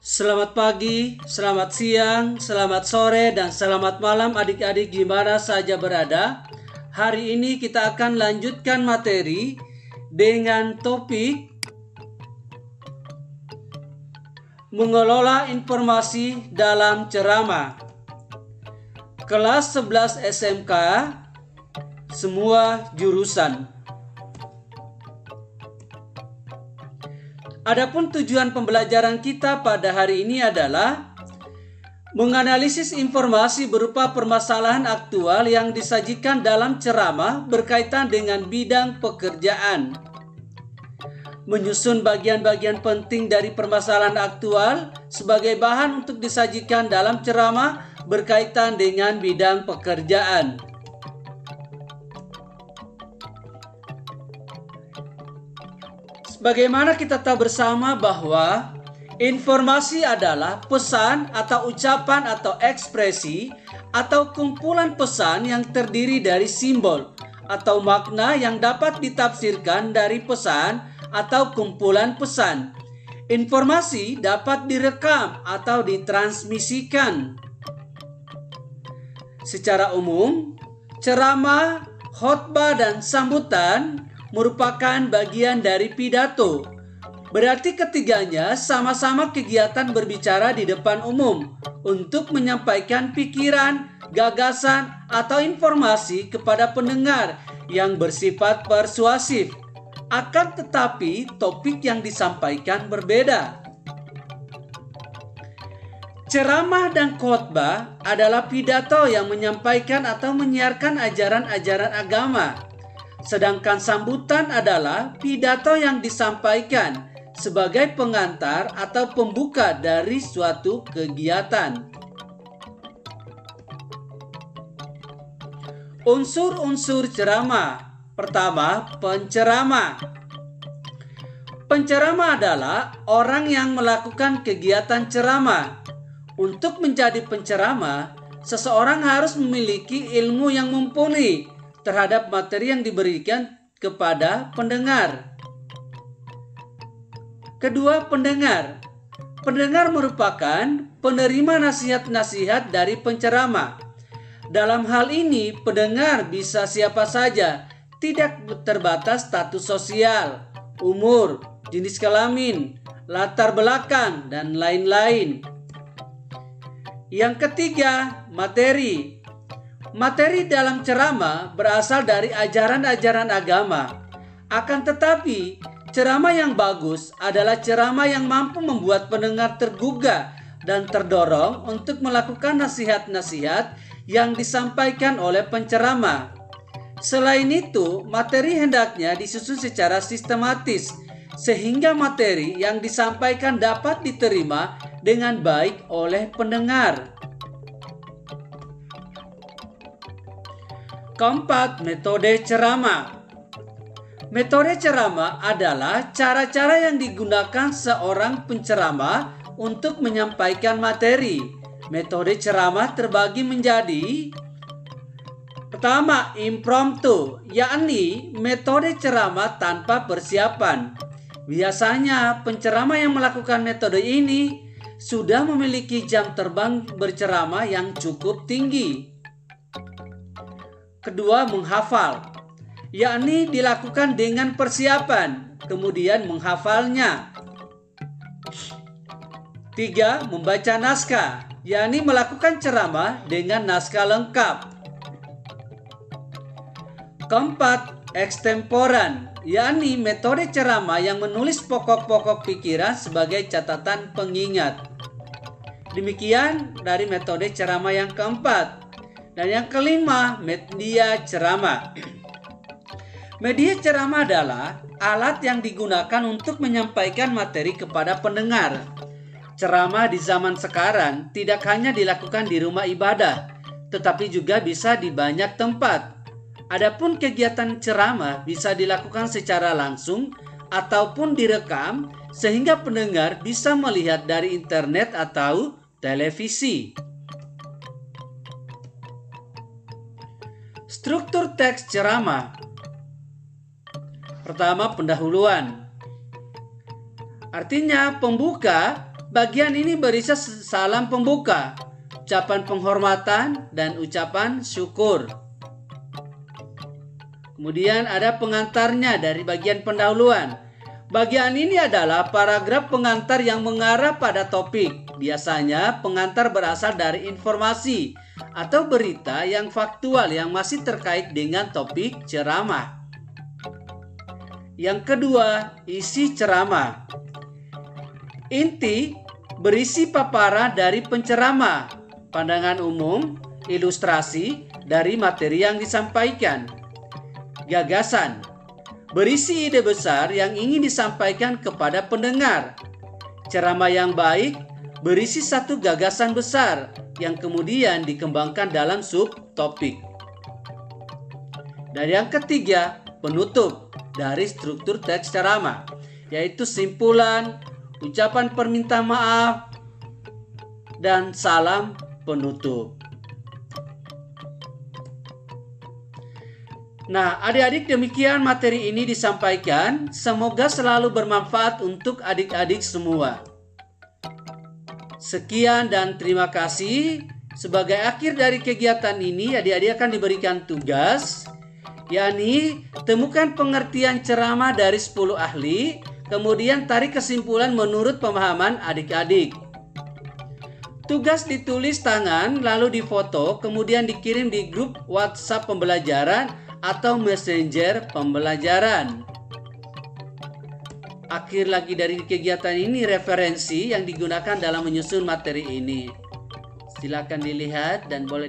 Selamat pagi, selamat siang, selamat sore, dan selamat malam adik-adik di mana saja berada. Hari ini kita akan lanjutkan materi dengan topik mengelola informasi dalam ceramah. Kelas 11 SMK, semua jurusan. Adapun tujuan pembelajaran kita pada hari ini adalah menganalisis informasi berupa permasalahan aktual yang disajikan dalam ceramah berkaitan dengan bidang pekerjaan. Menyusun bagian-bagian penting dari permasalahan aktual sebagai bahan untuk disajikan dalam ceramah berkaitan dengan bidang pekerjaan. Bagaimana kita tahu bersama bahwa informasi adalah pesan atau ucapan atau ekspresi atau kumpulan pesan yang terdiri dari simbol atau makna yang dapat ditafsirkan dari pesan atau kumpulan pesan. Informasi dapat direkam atau ditransmisikan. Secara umum, ceramah, khotbah, dan sambutan merupakan bagian dari pidato. Berarti ketiganya sama-sama kegiatan berbicara di depan umum untuk menyampaikan pikiran, gagasan, atau informasi kepada pendengar yang bersifat persuasif. Akan tetapi, topik yang disampaikan berbeda. Ceramah dan khotbah adalah pidato yang menyampaikan atau menyiarkan ajaran-ajaran agama. Sedangkan sambutan adalah pidato yang disampaikan sebagai pengantar atau pembuka dari suatu kegiatan. Unsur-unsur ceramah. Pertama, penceramah. Penceramah adalah orang yang melakukan kegiatan ceramah. Untuk menjadi penceramah, seseorang harus memiliki ilmu yang mumpuni terhadap materi yang diberikan kepada pendengar. Kedua, pendengar. Pendengar merupakan penerima nasihat-nasihat dari penceramah. Dalam hal ini, pendengar bisa siapa saja, tidak terbatas status sosial, umur, jenis kelamin, latar belakang, dan lain-lain. Yang ketiga, materi. Materi dalam ceramah berasal dari ajaran-ajaran agama. Akan tetapi, ceramah yang bagus adalah ceramah yang mampu membuat pendengar tergugah dan terdorong untuk melakukan nasihat-nasihat yang disampaikan oleh penceramah. Selain itu, materi hendaknya disusun secara sistematis, sehingga materi yang disampaikan dapat diterima dengan baik oleh pendengar. Keempat, metode ceramah. Metode ceramah adalah cara-cara yang digunakan seorang penceramah untuk menyampaikan materi. Metode ceramah terbagi menjadi: pertama, impromptu, yakni metode ceramah tanpa persiapan. Biasanya penceramah yang melakukan metode ini sudah memiliki jam terbang berceramah yang cukup tinggi. Kedua, menghafal, yakni dilakukan dengan persiapan, kemudian menghafalnya. Tiga, membaca naskah, yakni melakukan ceramah dengan naskah lengkap. Keempat, ekstemporan, yakni metode ceramah yang menulis pokok-pokok pikiran sebagai catatan pengingat. Demikian dari metode ceramah yang keempat. Dan yang kelima, media ceramah. Media ceramah adalah alat yang digunakan untuk menyampaikan materi kepada pendengar. Ceramah di zaman sekarang tidak hanya dilakukan di rumah ibadah, tetapi juga bisa di banyak tempat. Adapun kegiatan ceramah bisa dilakukan secara langsung ataupun direkam sehingga pendengar bisa melihat dari internet atau televisi. Struktur teks ceramah. Pertama, pendahuluan. Artinya pembuka Bagian ini berisi salam pembuka, ucapan penghormatan, dan ucapan syukur. Kemudian ada pengantarnya dari bagian pendahuluan. Bagian ini adalah paragraf pengantar yang mengarah pada topik. Biasanya pengantar berasal dari informasi atau berita yang faktual yang masih terkait dengan topik ceramah. Yang kedua, isi ceramah. Inti berisi paparan dari penceramah, pandangan umum, ilustrasi dari materi yang disampaikan. Gagasan berisi ide besar yang ingin disampaikan kepada pendengar. Ceramah yang baik berisi satu gagasan besar yang kemudian dikembangkan dalam subtopik. Dan yang ketiga, penutup dari struktur teks ceramah, yaitu simpulan, ucapan permintaan maaf, dan salam penutup. Nah, adik-adik, demikian materi ini disampaikan. Semoga selalu bermanfaat untuk adik-adik semua. Sekian dan terima kasih. Sebagai akhir dari kegiatan ini, adik-adik akan diberikan tugas, yakni temukan pengertian ceramah dari 10 ahli, kemudian tarik kesimpulan menurut pemahaman adik-adik. Tugas ditulis tangan, lalu difoto, kemudian dikirim di grup WhatsApp pembelajaran atau messenger pembelajaran. Akhir lagi dari kegiatan ini referensi yang digunakan dalam menyusun materi ini. Silakan dilihat dan boleh